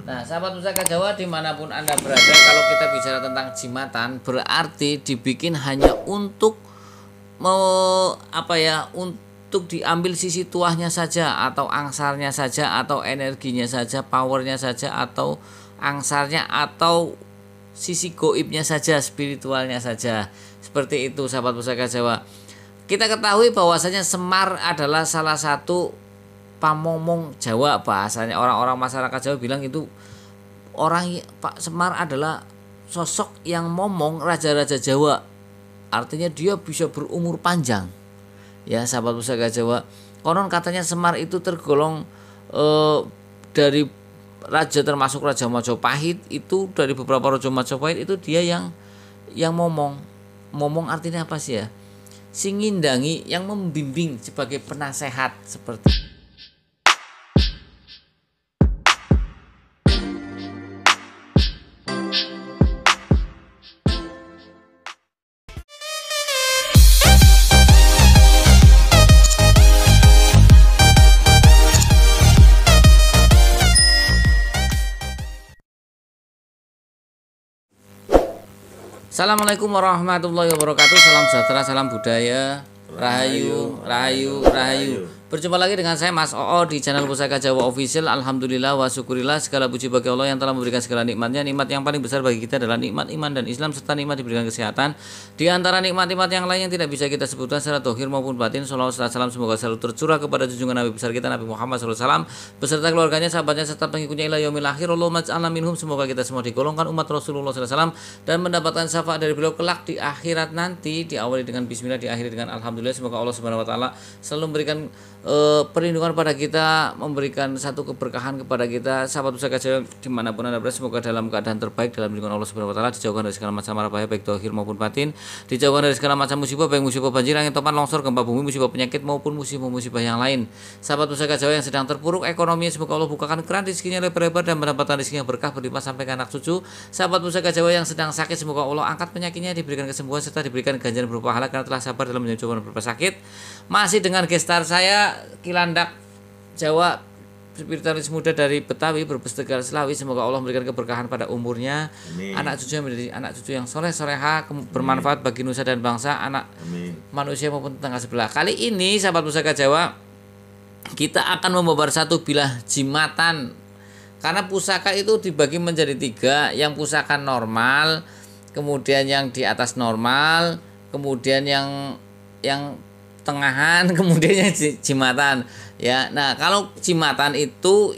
Nah, sahabat Pusaka Jawa dimanapun Anda berada, kalau kita bicara tentang jimatan berarti dibikin hanya untuk untuk diambil sisi tuahnya saja atau angsarnya saja atau energinya saja, powernya saja atau angsarnya atau sisi goibnya saja, spiritualnya saja. Seperti itu sahabat Pusaka Jawa. Kita ketahui bahwasanya Semar adalah salah satu pamomong Jawa, bahasanya orang-orang masyarakat Jawa bilang itu Pak Semar adalah sosok yang momong raja-raja Jawa, artinya dia bisa berumur panjang ya sahabat Pusaka Jawa. Konon katanya Semar itu tergolong dari raja, termasuk Raja Majapahit, itu dari beberapa Raja Majapahit itu dia yang momong artinya apa sih ya, singindangi, yang membimbing sebagai penasehat seperti. Assalamualaikum warahmatullahi wabarakatuh. Salam sejahtera, salam budaya, rahayu, rahayu, rahayu. Berjumpa lagi dengan saya Mas Oo di channel Pusaka Jawa Official. Alhamdulillah wa syukurillah, segala puji bagi Allah yang telah memberikan segala nikmatnya. Nikmat yang paling besar bagi kita adalah nikmat iman dan Islam, serta nikmat diberikan kesehatan. Di antara nikmat-nikmat yang lain yang tidak bisa kita sebutkan secara dohir maupun batin, salawat salam semoga selalu tercurah kepada junjungan Nabi besar kita Nabi Muhammad SAW beserta keluarganya, sahabatnya, serta pengikutnya ila yaumil akhir. Allahumma ij'alna minhum. Semoga kita semua digolongkan umat Rasulullah SAW dan mendapatkan syafaat dari beliau kelak di akhirat nanti. Diawali dengan bismillah, diakhiri dengan alhamdulillah. Semoga Allah Subhanahu wa taala selalu memberikan perlindungan pada kita, memberikan satu keberkahan kepada kita. Sahabat Pusaka Jawa dimanapun Anda berada, semoga dalam keadaan terbaik dalam lindungan Allah Subhanahu wa taala, dijauhkan dari segala macam mara bahaya baik zahir maupun batin, dijauhkan dari segala macam musibah, baik musibah banjir, angin topan, longsor, gempa bumi, musibah penyakit maupun musibah-musibah yang lain. Sahabat Pusaka Jawa yang sedang terpuruk ekonominya, semoga Allah bukakan keran rezekinya lebar-lebar dan mendapatkan rezeki yang berkah berlimpah sampai ke anak cucu. Sahabat Pusaka Jawa yang sedang sakit, semoga Allah angkat penyakitnya, diberikan kesembuhan serta diberikan ganjaran berupa pahala karena telah sabar dalam menjalani cobaan berupa sakit. Masih dengan gestar saya Kilandak Jawa, spiritualis muda dari Betawi berbes Tegal Selawi. Semoga Allah memberikan keberkahan pada umurnya. Amin. Anak cucunya menjadi anak cucu yang soleh soleha, bermanfaat bagi nusa dan bangsa, anak manusia maupun tetangga sebelah. Kali ini sahabat Pusaka Jawa, kita akan membabar satu bilah jimatan. Karena pusaka itu dibagi menjadi tiga, yang pusaka normal, kemudian yang di atas normal, kemudian yang tengahan, kemudian yang jimatan ya. Nah, kalau jimatan itu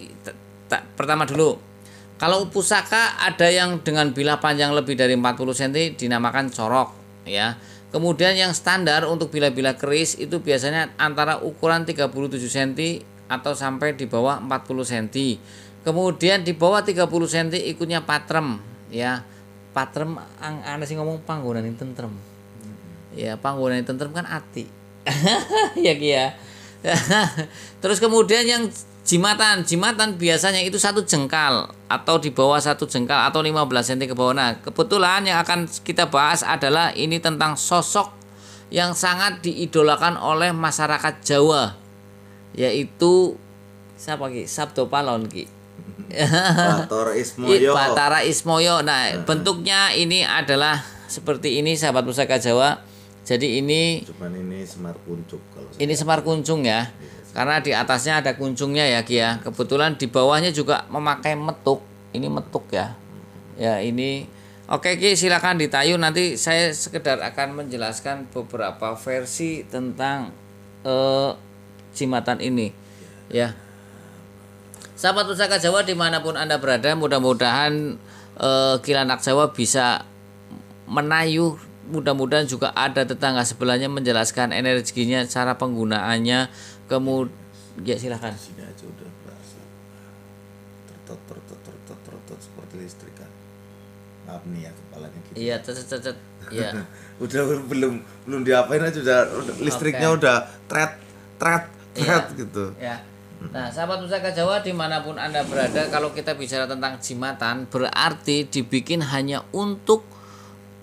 pertama dulu, kalau pusaka ada yang dengan bilah panjang lebih dari 40 cm dinamakan corok ya. Kemudian yang standar untuk bilah-bilah keris itu biasanya antara ukuran 37 cm atau sampai di bawah 40 cm. Kemudian di bawah 30 cm ikutnya patrem ya. Patrem ana sing ngomong panggonan tentrem. Ya, panggonan tentrem kan ati. Ya Kia. Terus kemudian yang jimatan biasanya itu 1 jengkal atau di bawah 1 jengkal atau 15 cm ke bawah. Nah, kebetulan yang akan kita bahas adalah ini tentang sosok yang sangat diidolakan oleh masyarakat Jawa, yaitu siapa Ki? Sabdo Palon Ki. Batara Ismoyo. Nah, bentuknya ini adalah seperti ini sahabat Pusaka Jawa. Jadi ini Semar Kuncung kalau ini Semar Kuncung ya. Karena di atasnya ada kuncungnya ya Ki ya. Kebetulan di bawahnya juga memakai metuk. Ini metuk ya. Ya ini. Oke Ki, silakan ditayu, nanti saya sekedar akan menjelaskan beberapa versi tentang jimatan ini ya. Sahabat Pusaka Jawa dimanapun Anda berada, mudah-mudahan Kilandak Jawa bisa menayu. Mudah-mudahan juga ada tetangga sebelahnya menjelaskan energinya, cara penggunaannya. Kemudian ya silahkan. Sini aja udah berasa tertot seperti listrik kan. Maaf nih ya kepalanya gitu. Iya, cet. Iya. Udah belum diapain aja udah listriknya udah tret gitu. Ya. Nah, sahabat Pusaka Jawa dimanapun Anda berada, kalau kita bicara tentang jimatan berarti dibikin hanya untuk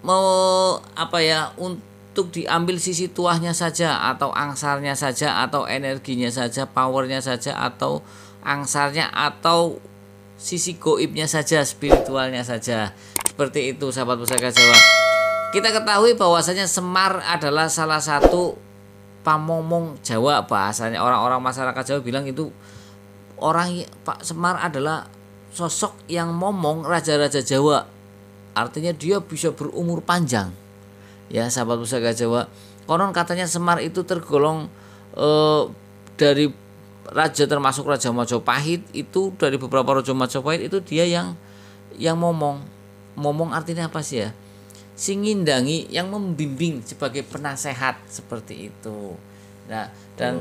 untuk diambil sisi tuahnya saja atau angsarnya saja atau energinya saja, powernya saja atau angsarnya atau sisi goibnya saja, spiritualnya saja. Seperti itu sahabat Pusaka Jawa. Kita ketahui bahwasanya Semar adalah salah satu pamomong Jawa, bahasanya orang-orang masyarakat Jawa bilang itu Pak Semar adalah sosok yang momong raja-raja Jawa. Artinya dia bisa berumur panjang. Ya sahabat Pusaka Jawa. Konon katanya Semar itu tergolong dari raja, termasuk Raja Majapahit, itu dari beberapa Raja Majapahit itu dia yang momong. Momong artinya apa sih ya? Singindangi, yang membimbing sebagai penasehat, seperti itu. Nah, dan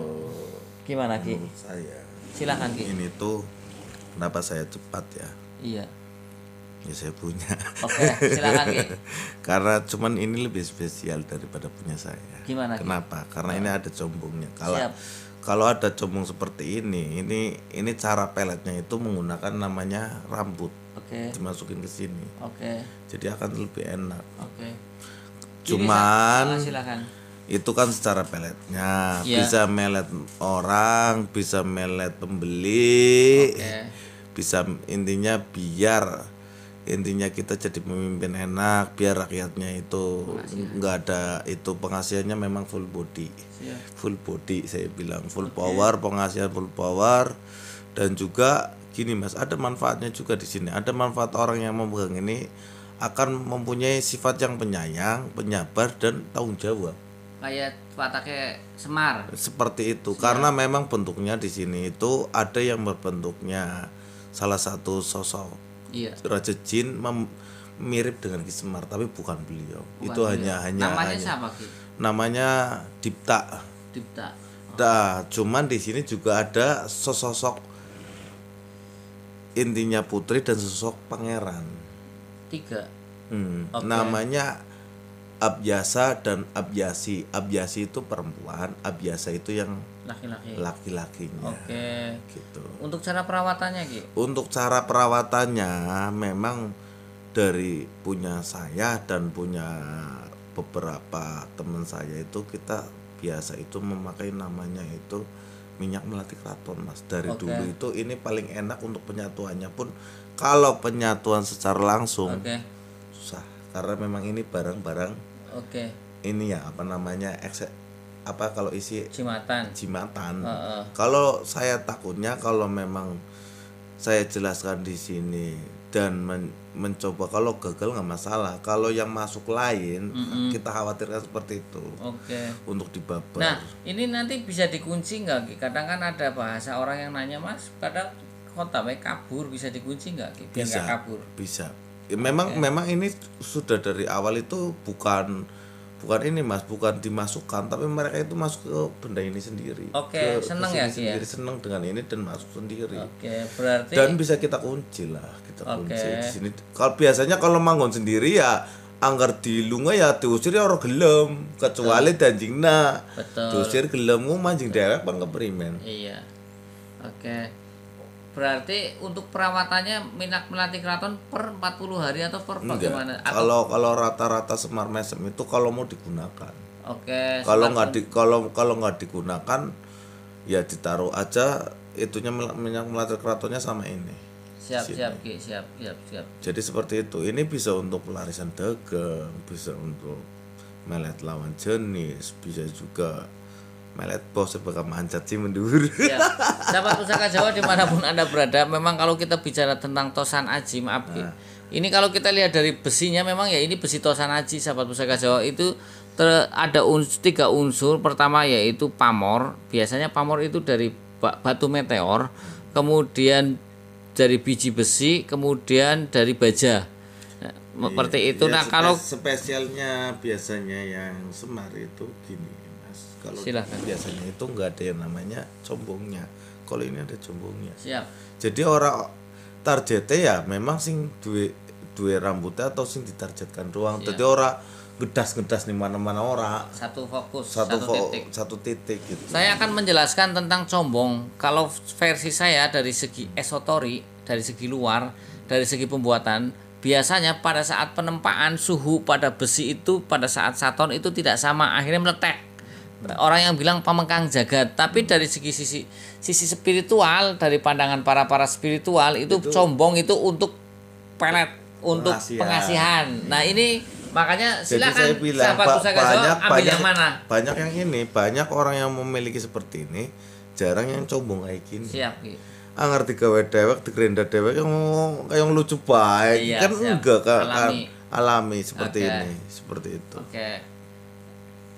gimana Ki? Menurut saya Silakan Ki. ini tuh kenapa saya cepat ya? Iya. Ya saya punya. Oke, silakan Ki. Karena cuman ini lebih spesial daripada punya saya. Gimana Ki? Kenapa? Karena ini ada combongnya. Siap. Kalau ada combong seperti ini cara peletnya itu menggunakan namanya rambut. Oke. Dimasukin ke sini. Oke. Jadi akan lebih enak. Oke. Cuman silakan. itu kan secara peletnya Iya. bisa melet orang, bisa melet pembeli. Oke. Bisa intinya kita jadi pemimpin enak, biar rakyatnya itu nggak ada itu pengasihannya memang full body. Siap. Full body saya bilang, full power, pengasihan full power. Dan juga gini Mas, ada manfaatnya juga di sini. Ada manfaat orang yang memegang ini akan mempunyai sifat yang penyayang, penyabar, dan tanggung jawab. Kayak wataknya Semar. Seperti itu. Karena memang bentuknya di sini itu ada yang berbentuknya salah satu sosok Iya. Raja Jin mirip dengan Ki Semar, tapi bukan beliau. Itu beliau. hanya Namanya siapa Ki? namanya Dipta. Dipta. Nah, cuman di sini juga ada sosok intinya putri dan sosok pangeran. 3. Oke. Namanya Abyasa dan Abyasi. Abyasi itu perempuan, Abyasa itu yang Laki-laki. laki-lakinya. Oke. Gitu. Untuk cara perawatannya Ki? Untuk cara perawatannya memang dari punya saya dan punya beberapa teman saya itu kita biasa itu memakai namanya itu minyak melati keraton Mas. Dari Oke. dulu itu ini paling enak untuk penyatuannya pun. Kalau penyatuan secara langsung Oke. susah karena memang ini barang-barang Oke. ini ya apa namanya kalau isi Jimatan. jimatan. Heeh. Kalau saya takutnya kalau memang saya jelaskan di sini dan mencoba, kalau gagal nggak masalah. Kalau yang masuk lain kita khawatirkan seperti itu. Oke. Untuk dibabar. Nah, ini nanti bisa dikunci nggak Ki? Kadang kan ada bahasa orang yang nanya Mas, kadang kota kabur, bisa dikunci nggak Ki? Biar nggak kabur. Bisa. Ya, memang ini sudah dari awal itu bukan ini Mas, bukan dimasukkan, tapi mereka itu masuk ke benda ini sendiri. Oke, seneng ya Ki ya? sendiri, seneng dengan ini dan masuk sendiri. Oke, berarti Dan bisa kita kunci lah, kita Oke. kunci di sini. Kalau biasanya kalau manggon sendiri ya anggar dilunga ya diusir ya orang gelem, kecuali danjingna. Betul. Diusir gelem manjing derek pan keprimen. Iya. Oke. Berarti untuk perawatannya minyak melati keraton per 40 hari atau per bagaimana? Kalau rata-rata Semar Mesem itu kalau mau digunakan. Oke. Kalau nggak digunakan ya ditaruh aja itunya minyak melati keratonnya sama ini. Siap Ki, siap. Jadi seperti itu. Ini bisa untuk pelarisan dagang, bisa untuk melet lawan jenis, bisa juga melet bos sebagai mancat sih mendur. Ya. Sahabat Pusaka Jawa dimanapun Anda berada, memang kalau kita bicara tentang Tosan Aji, maaf Ki. Ini kalau kita lihat dari besinya memang ya ini besi Tosan Aji, sahabat Pusaka Jawa itu ada 3 unsur. Pertama yaitu pamor. Biasanya pamor itu dari batu meteor, kemudian dari biji besi, kemudian dari baja. Nah, seperti itu. Nah, kalau spesialnya biasanya yang Semar itu gini. Kalau Silahkan. biasanya itu nggak ada yang namanya combongnya. Kalau ini ada combongnya. siap. Jadi orang targetnya ya memang sing duwe rambutnya atau sing ditargetkan doang. Jadi orang ngedas nih mana-mana orang. Satu fokus, satu titik gitu. Saya akan menjelaskan tentang combong. Kalau versi saya dari segi esotori, dari segi luar, dari segi pembuatan, biasanya pada saat penempaan suhu pada besi itu pada saat saton itu tidak sama, akhirnya meletek. orang yang bilang pamengkang jagat, tapi dari sisi spiritual, dari pandangan para spiritual itu sombong itu untuk pelet, untuk pengasihan. Nah ini makanya silakan sahabat pusaka Jawa ambil yang mana. Banyak yang ini, banyak orang yang memiliki seperti ini, jarang yang sombong kayak gini. Siap Ki. Ngerti gawe dewek, digerenda dewek yang lucu baik. Iya, kan siap. Enggak kan alami seperti ini, seperti itu. Oke.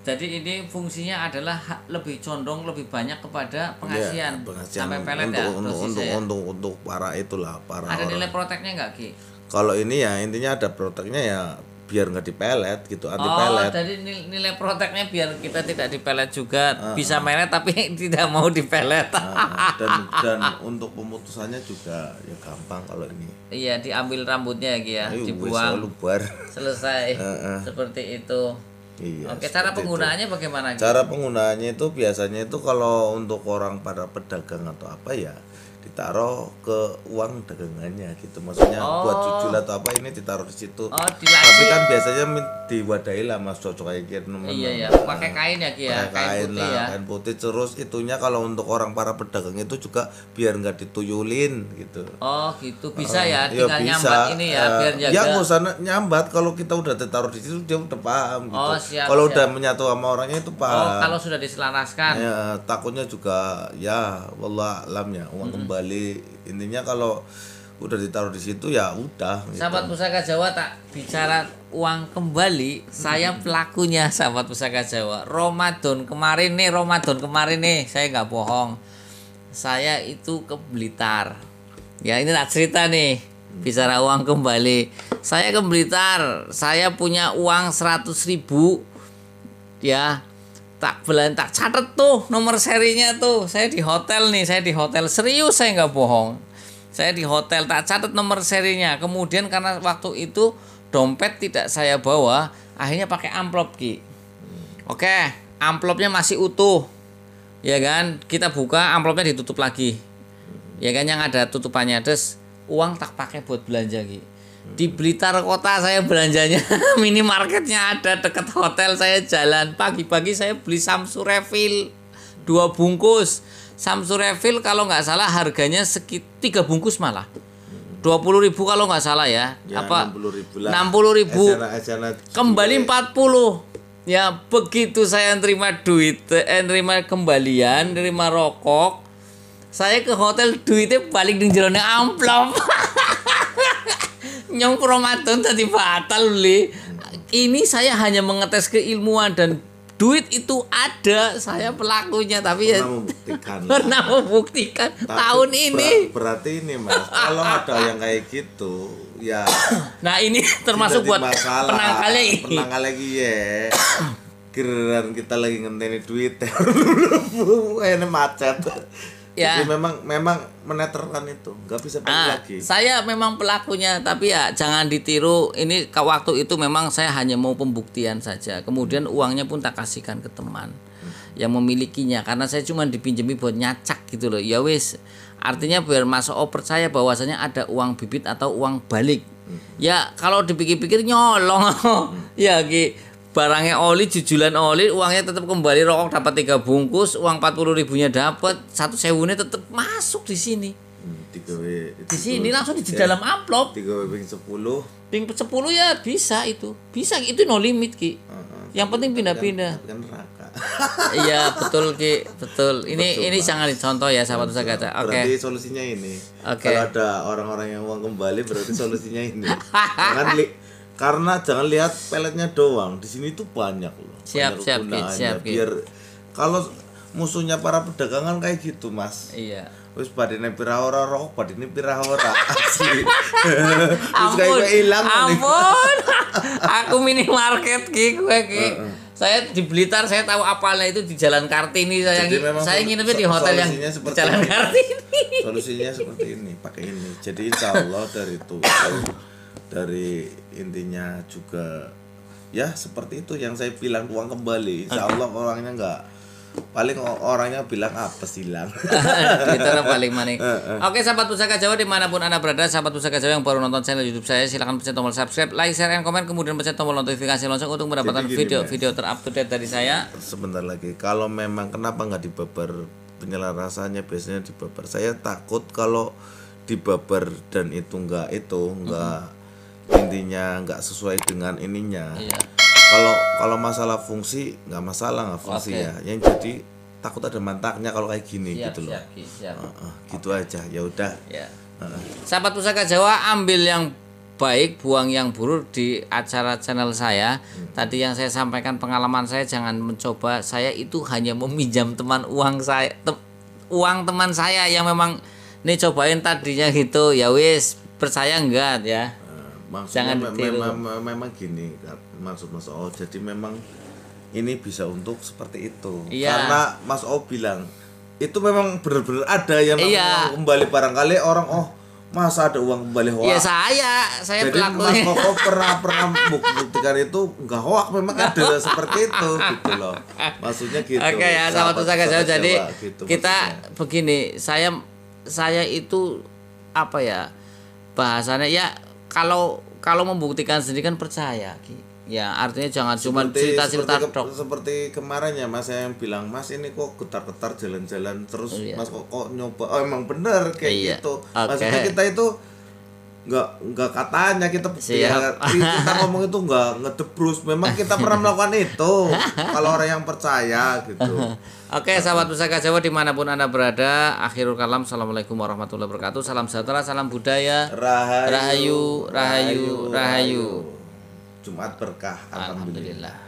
Jadi ini fungsinya adalah lebih condong lebih banyak kepada pengasihan, sampai pelet untuk para itulah para. Ada nilai proteknya nggak Ki? Kalau ini ya intinya ada proteknya ya biar nggak dipelet gitu, anti pelet. Jadi nilai proteknya biar kita tidak dipelet juga, bisa melet tapi tidak mau dipelet. Dan untuk pemutusannya juga ya gampang kalau ini. Iya, diambil rambutnya ya Ki ya, dibuang. Selesai. Seperti itu. Iya. Oke, cara penggunaannya itu bagaimana? Cara penggunaannya itu biasanya itu kalau untuk orang para pedagang atau apa ya ditaruh ke uang dagangannya gitu, maksudnya buat jujul atau apa ini ditaruh di situ. Tapi kan biasanya diwadahi lah Mas, cocok kayak gitu. Iya, pakai kain ya Ki ya, kain putih lah, kain putih. Terus itunya kalau untuk orang para pedagang itu juga biar nggak dituyulin gitu. Oh gitu, bisa ya, tinggal nyambat ini ya biar jaga. Ya nggak usah nyambat, kalau kita udah ditaruh di situ dia udah paham gitu. Kalau udah menyatu sama orangnya itu paham. Kalau sudah diselaraskan. Ya, takutnya juga ya wallah alam ya uang kembali. Intinya kalau udah ditaruh di situ ya udah gitu. Sahabat Pusaka Jawa, tak bicara uang kembali, saya pelakunya sahabat Pusaka Jawa. Ramadan kemarin nih saya nggak bohong, saya itu ke Blitar ya, ini tak cerita nih. Bicara uang kembali, saya ke Blitar, saya punya uang 100.000 ya, tak catat tuh nomor serinya tuh. Saya di hotel serius, saya nggak bohong, saya di hotel tak catat nomor serinya. Kemudian karena waktu itu dompet tidak saya bawa, akhirnya pakai amplop Ki. Oke, amplopnya masih utuh ya kan, kita buka amplopnya ditutup lagi ya kan, yang ada tutupannya. Terus uang tak pakai buat belanja Ki. Di Blitar kota saya belanjanya minimarketnya ada dekat hotel. Saya jalan pagi-pagi, saya beli Samsung refill 2 bungkus. Samsung refill kalau nggak salah harganya 3 bungkus malah 20.000 kalau nggak salah ya, apa 60.000 kembali 40 ya. Begitu saya nerima duit, nerima kembalian, nerima rokok, saya ke hotel, duitnya balik di jerone amplop. Nyong Ramadan tadi batal li. Ini saya hanya mengetes keilmuan dan duit itu ada, saya pelakunya, tapi pernah membuktikan tahun ini. Berarti ini Mas, kalau ada yang kayak gitu ya. Nah ini termasuk buat penangkalnya ini. Penangkalnya ya. Kirain kita lagi ngenteni duit. Ini macet. Ya. Jadi memang meneterkan itu, nggak bisa balik lagi. Saya memang pelakunya, tapi ya jangan ditiru. Ini waktu itu memang saya hanya mau pembuktian saja. Kemudian uangnya pun tak kasihkan ke teman yang memilikinya, karena saya cuma dipinjemi buat nyacak gitu loh. Ya wis, artinya biar Mas O percaya bahwasanya ada uang bibit atau uang balik. Ya kalau dipikir-pikir nyolong. Ya Ki. Barangnya oli, jujulan oli, uangnya tetap kembali, rokok dapat 3 bungkus, uang 40.000-nya dapat, 1.000-nya tetap masuk di sini. Di sini langsung di dalam amplop. 3 ping 10. Ping 10 ya bisa itu. Bisa itu no limit Ki. Yang penting pindah-pindah. Kan neraka. Iya, betul Ki, betul. Ini jangan dicontoh ya sahabat Pusaka Kaca. Oke. Berarti solusinya ini. Kalau ada orang-orang yang uang kembali, berarti solusinya ini. Karena jangan lihat peletnya doang, di sini tuh banyak loh. Siap. Biar kalau musuhnya para pedagangan kayak gitu Mas. Iya. Wis badine pira ora rokok, badine pira ora. Asli. Ampun. Aku minimarket Ki, gue Ki. Saya di Blitar, saya tahu apalnya itu di Jalan Kartini. Saya nginepnya di hotel yang di Jalan Kartini. Solusinya seperti ini, pakai ini. Jadi insya Allah dari intinya juga ya seperti itu yang saya bilang, uang kembali. Insya Allah orangnya paling orangnya bilang apa silang. Twitter paling maning. Oke, sahabat Pusaka Jawa dimanapun Anda berada, sahabat Pusaka Jawa yang baru nonton channel YouTube saya, silakan pencet tombol subscribe, like, share, and komen, kemudian pencet tombol notifikasi lonceng untuk mendapatkan video-video terupdate dari saya. Sebentar lagi, kalau memang kenapa nggak dibabar penyelarasannya, biasanya dibabar. Saya takut kalau dibabar dan itu nggak intinya nggak sesuai dengan ininya. Iya. Kalau masalah fungsi nggak masalah, nggak fungsi ya. Yang jadi takut ada mantaknya kalau kayak gini gitu loh. Siap. Gitu aja. Ya udah. Ya. Sahabat Pusaka Jawa, ambil yang baik, buang yang buruk di acara channel saya. Tadi yang saya sampaikan pengalaman saya, jangan mencoba. Saya itu hanya meminjam uang teman saya yang memang nih cobain tadinya gitu. Ya wis, percaya enggak ya? Maksudnya Jangan ditiru. memang gini maksud Mas O. Jadi memang ini bisa untuk seperti itu. Iya. Karena Mas O bilang itu memang benar-benar ada yang Iya. uang kembali, barangkali orang masa ada uang kembali hoak. Iya, saya Jadi pelakunya. Mas Koko pernah buktikan itu enggak hoak, memang ada seperti itu gitu loh. Maksudnya gitu. Oke ya, sahabat Pusaka Jawa. Jadi gitu kita maksudnya. begini, saya itu apa ya bahasanya ya, kalau membuktikan sendiri kan percaya Ki. Ya artinya jangan cuma cerita-cerita tok. Seperti kemarin ya Mas, saya yang bilang Mas ini kok getar-getar jalan-jalan terus. Iya. Mas kok nyoba, emang bener kayak Iya. gitu. Oke. Maksudnya kita itu nggak katanya kita kita ngomong itu nggak ngedebrus, memang kita pernah melakukan itu. Kalau orang yang percaya gitu. Oke, sahabat Pusaka Jawa dimanapun Anda berada, akhirul kalam, assalamualaikum warahmatullahi wabarakatuh. Salam sejahtera, salam budaya. Rahayu, Rahayu. Jumat berkah, alhamdulillah. Alhamdulillah.